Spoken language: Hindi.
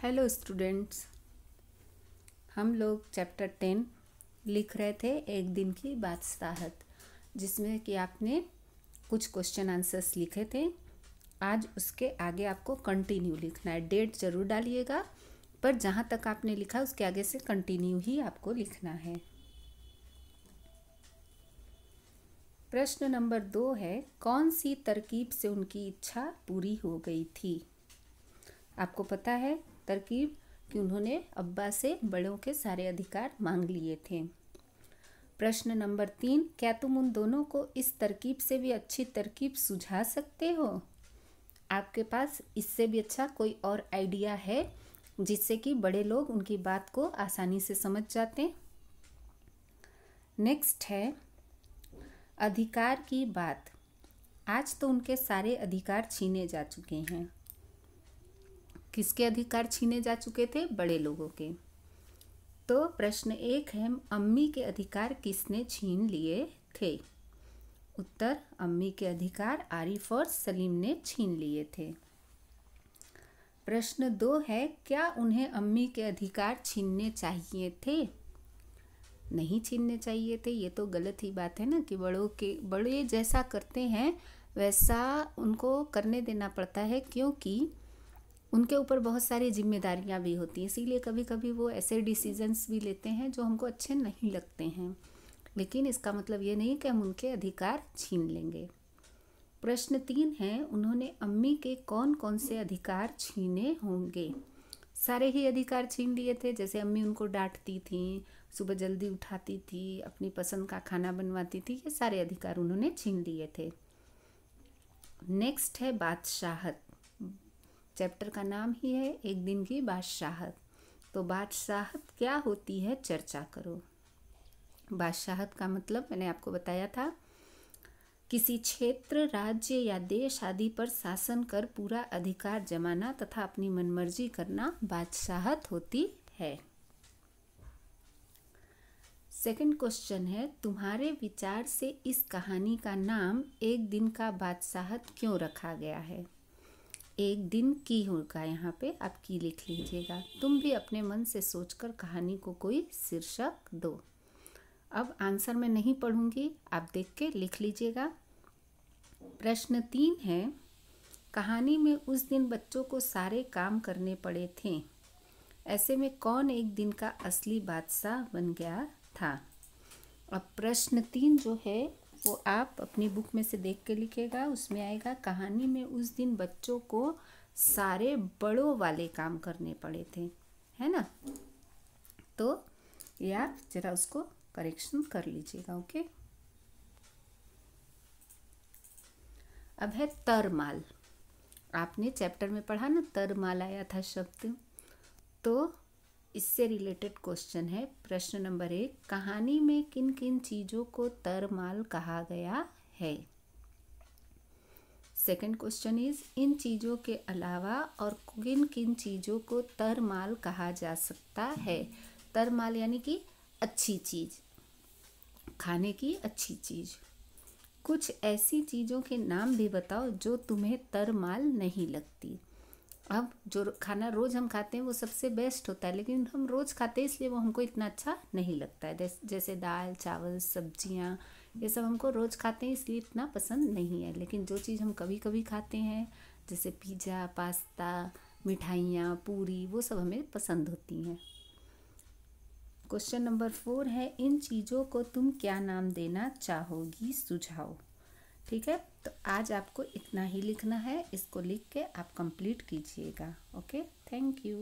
हेलो स्टूडेंट्स, हम लोग चैप्टर 10 लिख रहे थे एक दिन की बादशाहत, जिसमें कि आपने कुछ क्वेश्चन आंसर्स लिखे थे। आज उसके आगे आपको कंटिन्यू लिखना है। डेट ज़रूर डालिएगा, पर जहाँ तक आपने लिखा उसके आगे से कंटिन्यू ही आपको लिखना है। प्रश्न नंबर 2 है, कौन सी तरकीब से उनकी इच्छा पूरी हो गई थी। आपको पता है तरकीब कि उन्होंने अब्बा से बड़ों के सारे अधिकार मांग लिए थे। प्रश्न नंबर 3, क्या तुम उन दोनों को इस तरकीब से भी अच्छी तरकीब सुझा सकते हो। आपके पास इससे भी अच्छा कोई और आइडिया है जिससे कि बड़े लोग उनकी बात को आसानी से समझ जाते। नेक्स्ट है अधिकार की बात। आज तो उनके सारे अधिकार छीने जा चुके हैं। किसके अधिकार छीने जा चुके थे? बड़े लोगों के। तो प्रश्न 1 है, अम्मी के अधिकार किसने छीन लिए थे। उत्तर, अम्मी के अधिकार आरिफ और सलीम ने छीन लिए थे। प्रश्न 2 है, क्या उन्हें अम्मी के अधिकार छीनने चाहिए थे। नहीं छीनने चाहिए थे। ये तो गलत ही बात है ना कि बड़े जैसा करते हैं वैसा उनको करने देना पड़ता है, क्योंकि उनके ऊपर बहुत सारी जिम्मेदारियां भी होती हैं। इसीलिए कभी कभी वो ऐसे डिसीजंस भी लेते हैं जो हमको अच्छे नहीं लगते हैं, लेकिन इसका मतलब ये नहीं कि हम उनके अधिकार छीन लेंगे। प्रश्न 3 है, उन्होंने अम्मी के कौन कौन से अधिकार छीने होंगे। सारे ही अधिकार छीन लिए थे। जैसे अम्मी उनको डांटती थी, सुबह जल्दी उठाती थी, अपनी पसंद का खाना बनवाती थी, ये सारे अधिकार उन्होंने छीन लिए थे। नेक्स्ट है बादशाहत। चैप्टर का नाम ही है एक दिन की बादशाहत। तो बादशाहत क्या होती है, चर्चा करो। बादशाहत का मतलब मैंने आपको बताया था, किसी क्षेत्र, राज्य या देश आदि पर शासन कर पूरा अधिकार जमाना तथा अपनी मनमर्जी करना बादशाहत होती है। सेकंड क्वेश्चन है, तुम्हारे विचार से इस कहानी का नाम एक दिन का बादशाहत क्यों रखा गया है। एक दिन की होगा, यहाँ पे आप की लिख लीजिएगा। तुम भी अपने मन से सोचकर कहानी को कोई शीर्षक दो। अब आंसर मैं नहीं पढ़ूंगी, आप देख के लिख लीजिएगा। प्रश्न 3 है, कहानी में उस दिन बच्चों को सारे काम करने पड़े थे। ऐसे में कौन एक दिन का असली बादशाह बन गया था। अब प्रश्न 3 जो है वो आप अपनी बुक में से देख के लिखिएगा। उसमें आएगा, कहानी में उस दिन बच्चों को सारे बड़ों वाले काम करने पड़े थे, है ना। तो ये आप जरा उसको करेक्शन कर लीजिएगा। ओके। अब है तरमाल। आपने चैप्टर में पढ़ा ना, तरमाल आया था शब्द, तो इससे रिलेटेड क्वेश्चन है। प्रश्न नंबर 1, कहानी में किन किन चीज़ों को तरमाल कहा गया है। सेकंड क्वेश्चन इज, इन चीज़ों के अलावा और किन किन चीज़ों को तरमाल कहा जा सकता है। तरमाल यानी कि अच्छी चीज़, खाने की अच्छी चीज़। कुछ ऐसी चीज़ों के नाम भी बताओ जो तुम्हें तरमाल नहीं लगती। अब जो खाना रोज़ हम खाते हैं वो सबसे बेस्ट होता है, लेकिन हम रोज़ खाते हैं इसलिए वो हमको इतना अच्छा नहीं लगता है। जैसे दाल, चावल, सब्जियां, ये सब हमको रोज़ खाते हैं इसलिए इतना पसंद नहीं है। लेकिन जो चीज़ हम कभी कभी खाते हैं, जैसे पिज़्ज़ा, पास्ता, मिठाइयाँ, पूरी, वो सब हमें पसंद होती हैं। क्वेश्चन नंबर 4 है, इन चीज़ों को तुम क्या नाम देना चाहोगी, सुझाओ। ठीक है, तो आज आपको इतना ही लिखना है। इसको लिख के आप कंप्लीट कीजिएगा। Okay, thank you.